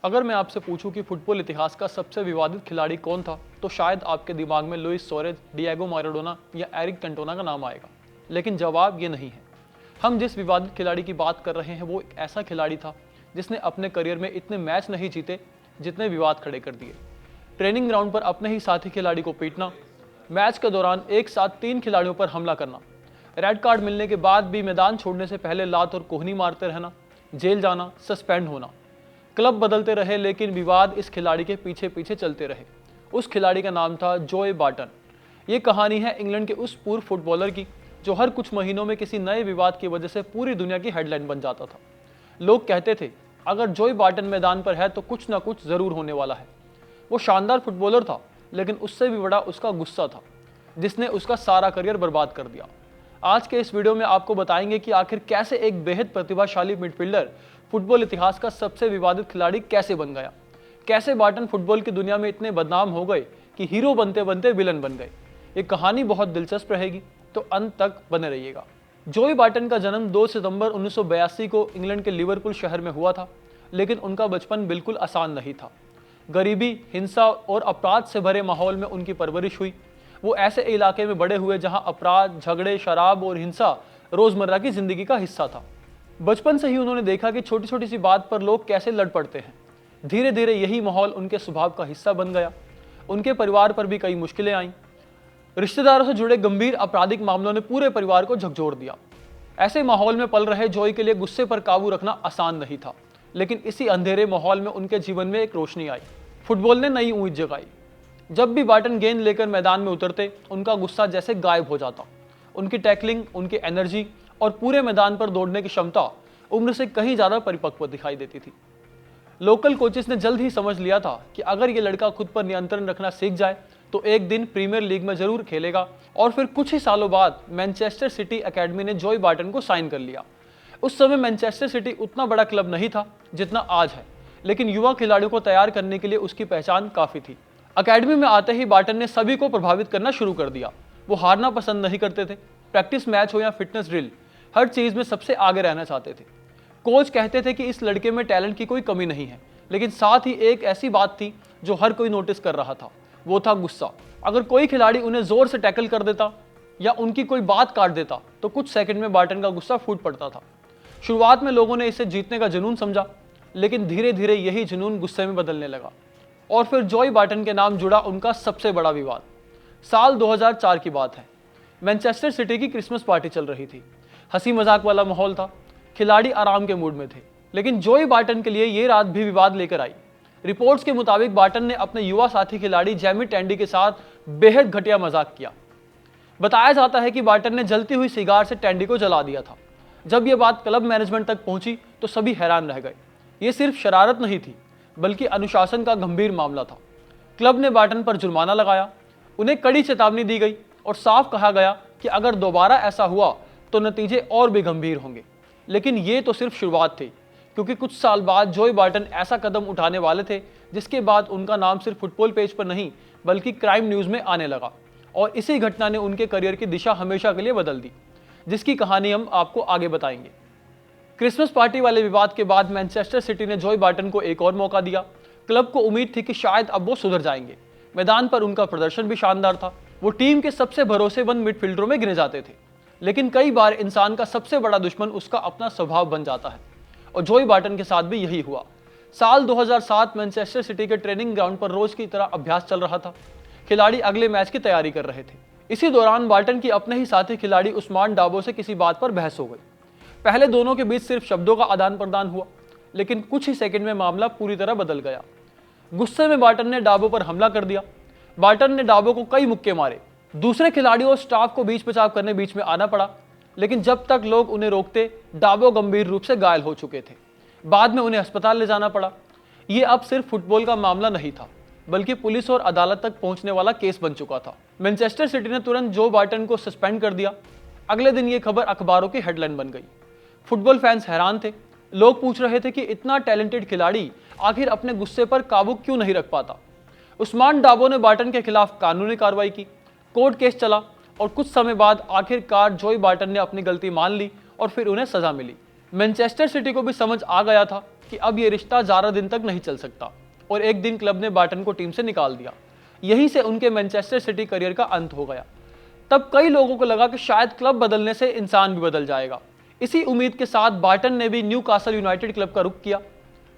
अगर मैं आपसे पूछूं कि फुटबॉल इतिहास का सबसे विवादित खिलाड़ी कौन था, तो शायद आपके दिमाग में लुइस सुआरेज, डिएगो मैराडोना या एरिक कैंटोना का नाम आएगा। लेकिन जवाब ये नहीं है। हम जिस विवादित खिलाड़ी की बात कर रहे हैं वो एक ऐसा खिलाड़ी था जिसने अपने करियर में इतने मैच नहीं जीते जितने विवाद खड़े कर दिए। ट्रेनिंग ग्राउंड पर अपने ही साथी खिलाड़ी को पीटना, मैच के दौरान एक साथ 3 खिलाड़ियों पर हमला करना, रेड कार्ड मिलने के बाद भी मैदान छोड़ने से पहले लात और कोहनी मारते रहना, जेल जाना, सस्पेंड होना। क्लब बदलते रहे लेकिन विवाद इस खिलाड़ी के पीछे पीछे चलते रहे। उस खिलाड़ी का नाम था जोए बार्टन। ये कहानी है इंग्लैंड के उस पूर्व फुटबॉलर की जो हर कुछ महीनों में किसी नए विवाद की वजह से पूरी दुनिया की हेडलाइन बन जाता था। लोग कहते थे अगर जोए बार्टन मैदान पर है तो कुछ ना कुछ जरूर होने वाला है। वो शानदार फुटबॉलर था, लेकिन उससे भी बड़ा उसका गुस्सा था जिसने उसका सारा करियर बर्बाद कर दिया। आज के इस वीडियो में आपको बताएंगे कि आखिर कैसे एक बेहद प्रतिभाशाली मिडफील्डर फुटबॉल इतिहास का सबसे विवादित खिलाड़ी कैसे बन गया, कैसे बार्टन फुटबॉल की दुनिया में इतने बदनाम हो गए कि हीरो बनते बनते विलन बन गए। ये कहानी बहुत दिलचस्प रहेगी, तो अंत तक बने रहिएगा। जोए बार्टन का जन्म 2 सितंबर 1982 को इंग्लैंड के लिवरपूल शहर में हुआ था, लेकिन उनका बचपन बिल्कुल आसान नहीं था। गरीबी, हिंसा और अपराध से भरे माहौल में उनकी परवरिश हुई। वो ऐसे इलाके में बड़े हुए जहां अपराध, झगड़े, शराब और हिंसा रोजमर्रा की जिंदगी का हिस्सा था। बचपन से ही उन्होंने देखा कि छोटी छोटी सी बात पर लोग कैसे लड़ पड़ते हैं। धीरे धीरे यही माहौल उनके स्वभाव का हिस्सा बन गया। उनके परिवार पर भी कई मुश्किलें आईं। रिश्तेदारों से जुड़े गंभीर आपराधिक मामलों ने पूरे परिवार को झकझोर दिया। ऐसे माहौल में पल रहे जोए के लिए गुस्से पर काबू रखना आसान नहीं था, लेकिन इसी अंधेरे माहौल में उनके जीवन में एक रोशनी आई। फुटबॉल ने नई उम्मीद जगाई। जब भी बार्टन गेंद लेकर मैदान में उतरते, उनका गुस्सा जैसे गायब हो जाता। उनकी टैकलिंग, उनकी एनर्जी और पूरे मैदान पर दौड़ने की क्षमता उम्र से कहीं ज्यादा परिपक्व दिखाई देती थी। लोकल कोचेस ने जल्द ही समझ लिया था कि अगर ये लड़का खुद पर नियंत्रण रखना सीख जाए तो एक दिन प्रीमियर लीग में जरूर खेलेगा। और फिर कुछ ही सालों बाद मैनचेस्टर सिटी एकेडमी ने जोए बार्टन को साइन कर लिया। उस समय मैनचेस्टर सिटी उतना बड़ा क्लब नहीं था जितना आज है, लेकिन युवा खिलाड़ियों को तैयार करने के लिए उसकी पहचान काफी थी। अकेडमी में आते ही बार्टन ने सभी को प्रभावित करना शुरू कर दिया। वो हारना पसंद नहीं करते थे। प्रैक्टिस मैच हो या फिटनेस ड्रिल, हर चीज में सबसे आगे रहना चाहते थे। कोच कहते थे कि इस लड़के में टैलेंट की कोई कमी नहीं है, लेकिन साथ ही एक ऐसी बात थी जो हर कोई नोटिस कर रहा था, वो था गुस्सा। अगर कोई खिलाड़ी उन्हें जोर से टैकल कर देता या उनकी कोई बात काट देता तो कुछ सेकंड में बार्टन का गुस्सा फूट पड़ता था। शुरुआत में लोगों ने इसे जीतने का जुनून समझा, लेकिन धीरे धीरे यही जुनून गुस्से में बदलने लगा। और फिर जोए बार्टन के नाम जुड़ा उनका सबसे बड़ा विवाद। साल 2004 की बात है। मैनचेस्टर सिटी की क्रिसमस पार्टी चल रही थी। हंसी मजाक वाला माहौल था। खिलाड़ी आराम के मूड में थे, लेकिन जोए बार्टन के लिए ये रात भी विवाद लेकर आई। रिपोर्ट्स के मुताबिक बार्टन ने अपने युवा साथी खिलाड़ी जैमी टैंडी के साथ बेहद घटिया मजाक किया। बताया जाता है कि बार्टन ने जलती हुई सिगार से टैंडी को जला दिया था। जब यह बात क्लब मैनेजमेंट तक पहुंची तो सभी हैरान रह गए। ये सिर्फ शरारत नहीं थी, बल्कि अनुशासन का गंभीर मामला था। क्लब ने बार्टन पर जुर्माना लगाया, उन्हें कड़ी चेतावनी दी गई और साफ कहा गया कि अगर दोबारा ऐसा हुआ तो नतीजे और भी गंभीर होंगे। लेकिन ये तो सिर्फ शुरुआत थी, क्योंकि कुछ साल बाद जोए बार्टन ऐसा कदम उठाने वाले थे जिसके बाद उनका नाम सिर्फ फुटबॉल पेज पर नहीं बल्कि क्राइम न्यूज़ में आने लगा। और इसी घटना ने उनके करियर की दिशा हमेशा के लिए बदल दी, जिसकी कहानी हम आपको आगे बताएंगे। क्रिसमस पार्टी वाले विवाद के बाद मैनचेस्टर सिटी ने जोए बार्टन को एक और मौका दिया। क्लब को उम्मीद थी कि शायद अब वो सुधर जाएंगे। मैदान पर उनका प्रदर्शन भी शानदार था। वो टीम के सबसे भरोसेमंद मिडफील्डरों में गिने जाते थे। लेकिन कई बार इंसान का सबसे बड़ा दुश्मन उसका अपना स्वभाव बन जाता है, और जोए बार्टन के साथ भी यही हुआ। साल 2007 मैनचेस्टर सिटी के ट्रेनिंग ग्राउंड पर रोज की तरह अभ्यास चल रहा था। खिलाड़ी अगले मैच की तैयारी कर रहे थे। इसी दौरान बार्टन की अपने ही साथी खिलाड़ी उस्मान डाबो से किसी बात पर बहस हो गई। पहले दोनों के बीच सिर्फ शब्दों का आदान प्रदान हुआ, लेकिन कुछ ही सेकंड में मामला पूरी तरह बदल गया। गुस्से में बार्टन ने डाबो पर हमला कर दिया। बार्टन ने डाबो को कई मुक्के मारे। दूसरे खिलाड़ियों और स्टाफ को बीच बचाव करने बीच में आना पड़ा, लेकिन जब तक लोग उन्हें रोकते, डाबो गंभीर रूप से घायल हो चुके थे। बाद में उन्हें अस्पताल ले जाना पड़ा। ये अब सिर्फ फुटबॉल का मामला नहीं था, बल्कि पुलिस और अदालत तक पहुंचने वाला केस बन चुका था। मैनचेस्टर सिटी ने तुरंत जो बार्टन को सस्पेंड कर दिया। अगले दिन ये खबर अखबारों की हेडलाइन बन गई। फुटबॉल फैंस हैरान थे। लोग पूछ रहे थे कि इतना टैलेंटेड खिलाड़ी आखिर अपने गुस्से पर काबू क्यों नहीं रख पाता। उस्मान डाबो ने बार्टन के खिलाफ कानूनी कार्रवाई की। कोर्ट केस चला और कुछ समय बाद आखिरकार जोए बार्टन ने अपनी गलती मान ली और फिर उन्हें सजा मिली। मैनचेस्टर सिटी को भी समझ आ गया था कि अब ये रिश्ता ज़्यादा दिन तक नहीं चल सकता और एक दिन क्लब ने बार्टन को टीम से निकाल दिया। यहीं से उनके मैनचेस्टर सिटी करियर का अंत हो गया। तब कई लोगों को लगा कि शायद क्लब बदलने से इंसान भी बदल जाएगा। इसी उम्मीद के साथ बार्टन ने भी न्यूकासल यूनाइटेड क्लब का रुख किया।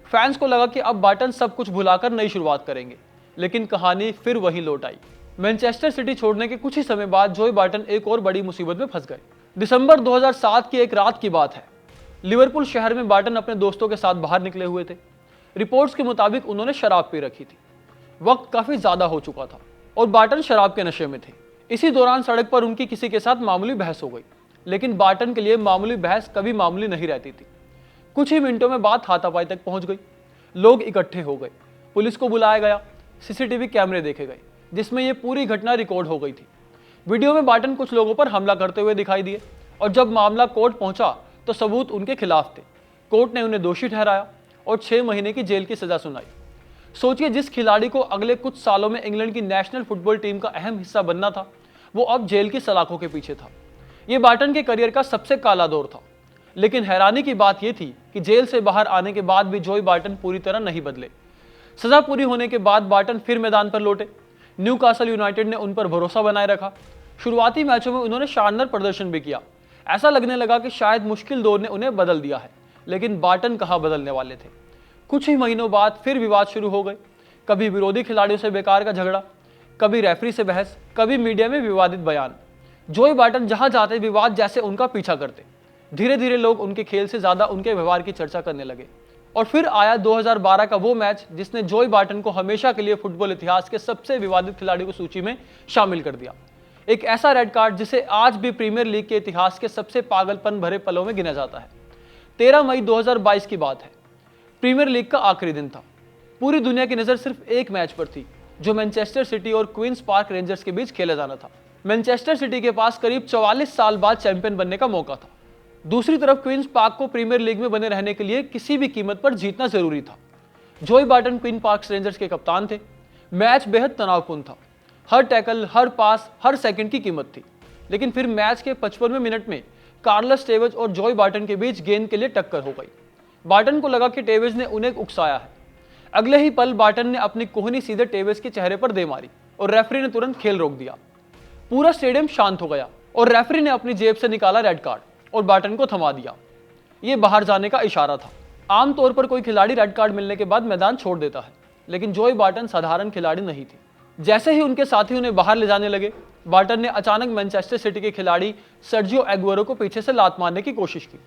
फैंस को लगा कि अब बार्टन सब कुछ भुलाकर नई शुरुआत करेंगे, लेकिन कहानी फिर वहीं लौट आई। मैनचेस्टर सिटी छोड़ने के कुछ ही समय बाद जोई बार्टन एक और बड़ी मुसीबत में फंस गए। दिसंबर 2007 की एक रात की बात है। लिवरपूल शहर में बार्टन अपने दोस्तों के साथ बाहर निकले हुए थे। रिपोर्ट्स के मुताबिक उन्होंने शराब पी रखी थी। वक्त काफी ज्यादा हो चुका था और बार्टन शराब के नशे में थे। इसी दौरान सड़क पर उनकी किसी के साथ मामूली बहस हो गई, लेकिन बार्टन के लिए मामूली बहस कभी मामूली नहीं रहती थी। कुछ ही मिनटों में बात हाथापाई तक पहुंच गई। लोग इकट्ठे हो गए, पुलिस को बुलाया गया, सीसीटीवी कैमरे देखे गए जिसमें यह पूरी घटना रिकॉर्ड हो गई थी। वीडियो में बार्टन कुछ लोगों पर हमला करते हुए दिखाई दिए और जब मामला कोर्ट पहुंचा तो सबूत उनके खिलाफ थे। कोर्ट ने उन्हें दोषी ठहराया और 6 महीने की जेल की सजा सुनाई। सोचिए, जिस खिलाड़ी को अगले कुछ सालों में इंग्लैंड की नेशनल फुटबॉल टीम का अहम हिस्सा बनना था, वो अब जेल की सलाखों के पीछे था। ये बार्टन के करियर का सबसे काला दौर था। लेकिन हैरानी की बात यह थी कि जेल से बाहर आने के बाद भी जोई बार्टन पूरी तरह नहीं बदले। सजा पूरी होने के बाद बार्टन फिर मैदान पर लौटे। न्यूकासल यूनाइटेड ने उन पर भरोसा बनाए रखा। शुरुआती मैचों में उन्होंने शानदार प्रदर्शन भी किया। ऐसा लगने लगा कि शायद मुश्किल दौर ने उन्हें बदल दिया है, लेकिन बार्टन कहाँ बदलने वाले थे। कुछ ही महीनों बाद फिर विवाद शुरू हो गए। कभी विरोधी खिलाड़ियों से बेकार का झगड़ा, कभी रेफरी से बहस, कभी मीडिया में विवादित बयान। जोई बार्टन जहां जाते विवाद जैसे उनका पीछा करते। धीरे धीरे लोग उनके खेल से ज्यादा उनके व्यवहार की चर्चा करने लगे। और फिर आया 2012 का वो मैच जिसने जोई बार्टन को हमेशा के लिए फुटबॉल इतिहास के सबसे विवादित खिलाड़ियों की सूची में शामिल कर दिया। एक ऐसा रेड कार्ड जिसे आज भी प्रीमियर लीग के इतिहास के सबसे पागलपन भरे पलों में गिना जाता है। 13 मई 2022 की बात है। प्रीमियर लीग का आखिरी दिन था। पूरी दुनिया की नजर सिर्फ एक मैच पर थी, जो मैनचेस्टर सिटी और क्वींस पार्क रेंजर्स के बीच खेला जाना था। मैनचेस्टर सिटी के पास करीब 44 साल बाद चैंपियन बनने का मौका था। दूसरी तरफ क्वींस पार्क को प्रीमियर लीग में बने रहने के लिए किसी भी कीमत पर जीतना जरूरी था। जोई बार्टन क्वींस पार्क रेंजर्स के कप्तान थे। मैच बेहद तनावपूर्ण था। हर टैकल, हर पास, हर सेकंड की कीमत थी। लेकिन फिर मैच के 55वें मिनट में कार्लस टेवेज और जोई बार्टन के बीच गेंद के लिए टक्कर हो गई। बार्टन को लगा कि टेवेज ने उन्हें उकसाया है। अगले ही पल बार्टन ने अपनी कोहनी सीधे टेवेज के चेहरे पर दे मारी और रेफरी ने तुरंत खेल रोक दिया। पूरा स्टेडियम शांत हो गया और रेफरी ने अपनी जेब से निकाला रेड कार्ड और बार्टन को थमा दिया। ये बाहर जाने का इशारा था। आमतौर पर कोई खिलाड़ी रेड कार्ड मिलने के बाद मैदान छोड़ देता है, लेकिन जोई बार्टन साधारण खिलाड़ी नहीं थे। जैसे ही उनके साथी उन्हें बाहर ले जाने लगे, बार्टन ने अचानक मैनचेस्टर सिटी के खिलाड़ी सर्जियो एग्युएरो को पीछे से लात मारने की कोशिश की।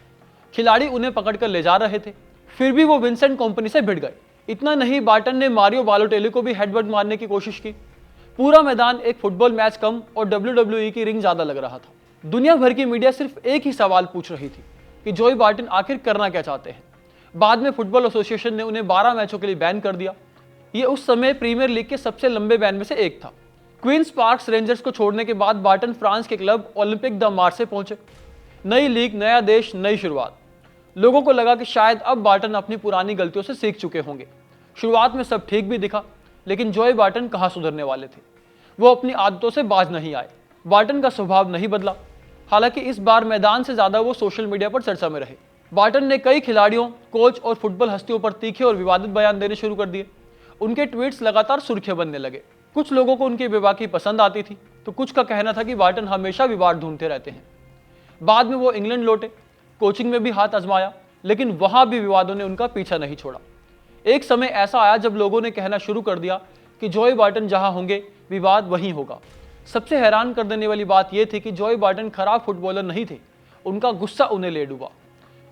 खिलाड़ी उन्हें पकड़कर ले जा रहे थे, फिर भी वो विंसेंट कंपनी से भिड़ गए। इतना नहीं, बार्टन ने मारियो बालोटेली को भी हेडबट मारने की कोशिश की। पूरा मैदान एक फुटबॉल मैच कम और WWE की रिंग ज्यादा लग रहा था। दुनिया भर की मीडिया सिर्फ एक ही सवाल पूछ रही थी कि जोई बार्टन आखिर करना क्या चाहते हैं। बाद में फुटबॉल एसोसिएशन ने उन्हें 12 मैचों के लिए बैन कर दिया। ये उस समय प्रीमियर लीग के सबसे लंबे बैन में से एक था। क्वींस पार्क रेंजर्स को छोड़ने के बाद बार्टन फ्रांस के क्लब ओलंपिक द मार्से पहुंचे। नई लीग, नया देश, नई शुरुआत। लोगों को लगा कि शायद अब बार्टन अपनी पुरानी गलतियों से सीख चुके होंगे। शुरुआत में सब ठीक भी दिखा, लेकिन जोई बार्टन कहाँ सुधरने वाले थे। वो अपनी आदतों से बाज नहीं आए। बार्टन का स्वभाव नहीं बदला। हालांकि इस बार मैदान से ज्यादा वो सोशल मीडिया पर चर्चा में रहे। बार्टन ने कई खिलाड़ियों, कोच और फुटबॉल हस्तियों पर तीखे और विवादित बयान देने शुरू कर दिए। उनके ट्वीट्स लगातार सुर्खियां बनने लगे। कुछ लोगों को उनकी बेबाकी पसंद आती थी, तो कुछ का कहना था कि बार्टन हमेशा विवाद ढूंढते रहते हैं। बाद में वो इंग्लैंड लौटे, कोचिंग में भी हाथ आजमाया, लेकिन वहां भी विवादों ने उनका पीछा नहीं छोड़ा। एक समय ऐसा आया जब लोगों ने कहना शुरू कर दिया कि जोई बार्टन जहां होंगे, विवाद वहीं होगा। सबसे हैरान कर देने वाली बात यह थी कि जोई बार्टन खराब फुटबॉलर नहीं थे, उनका गुस्सा उन्हें ले डूबा।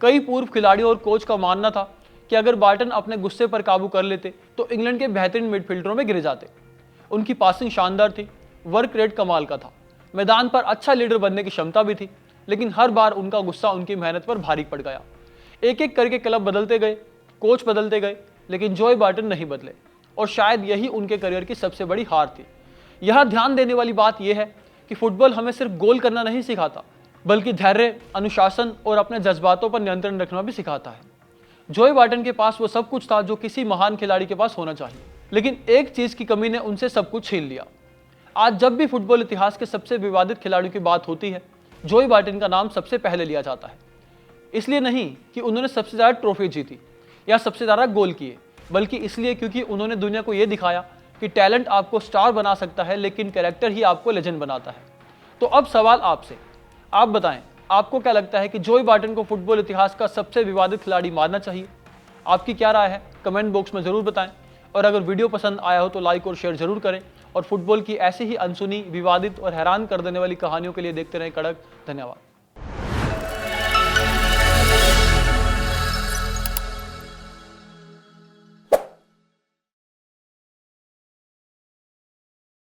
कई पूर्व खिलाड़ियों और कोच का मानना था कि अगर बार्टन अपने गुस्से पर काबू कर लेते तो इंग्लैंड के बेहतरीन मिडफील्डरों में गिर जाते। उनकी पासिंग शानदार थी, वर्क रेट कमाल का था, मैदान पर अच्छा लीडर बनने की क्षमता भी थी, लेकिन हर बार उनका गुस्सा उनकी मेहनत पर भारी पड़ गया। एक एक करके क्लब बदलते गए, कोच बदलते गए, लेकिन जोई बार्टन नहीं बदले और शायद यही उनके करियर की सबसे बड़ी हार थी। यह ध्यान देने वाली बात यह है कि फुटबॉल हमें सिर्फ गोल करना नहीं सिखाता, बल्कि धैर्य, अनुशासन और अपने जज्बातों पर नियंत्रण रखना भी सिखाता है। जोई बार्टन के पास वो सब कुछ था जो किसी महान खिलाड़ी के पास होना चाहिए, लेकिन एक चीज की कमी ने उनसे सब कुछ छीन लिया। आज जब भी फुटबॉल इतिहास के सबसे विवादित खिलाड़ियों की बात होती है, जोई बार्टन का नाम सबसे पहले लिया जाता है। इसलिए नहीं कि उन्होंने सबसे ज्यादा ट्रॉफी जीती या सबसे ज़्यादा गोल किए, बल्कि इसलिए क्योंकि उन्होंने दुनिया को ये दिखाया कि टैलेंट आपको स्टार बना सकता है, लेकिन कैरेक्टर ही आपको लेजेंड बनाता है। तो अब सवाल आपसे, आप बताएं, आपको क्या लगता है कि जोई बार्टन को फुटबॉल इतिहास का सबसे विवादित खिलाड़ी मानना चाहिए? आपकी क्या राय है, कमेंट बॉक्स में ज़रूर बताएं। और अगर वीडियो पसंद आया हो तो लाइक और शेयर जरूर करें, और फुटबॉल की ऐसी ही अनसुनी, विवादित और हैरान कर देने वाली कहानियों के लिए देखते रहें कड़क। धन्यवाद।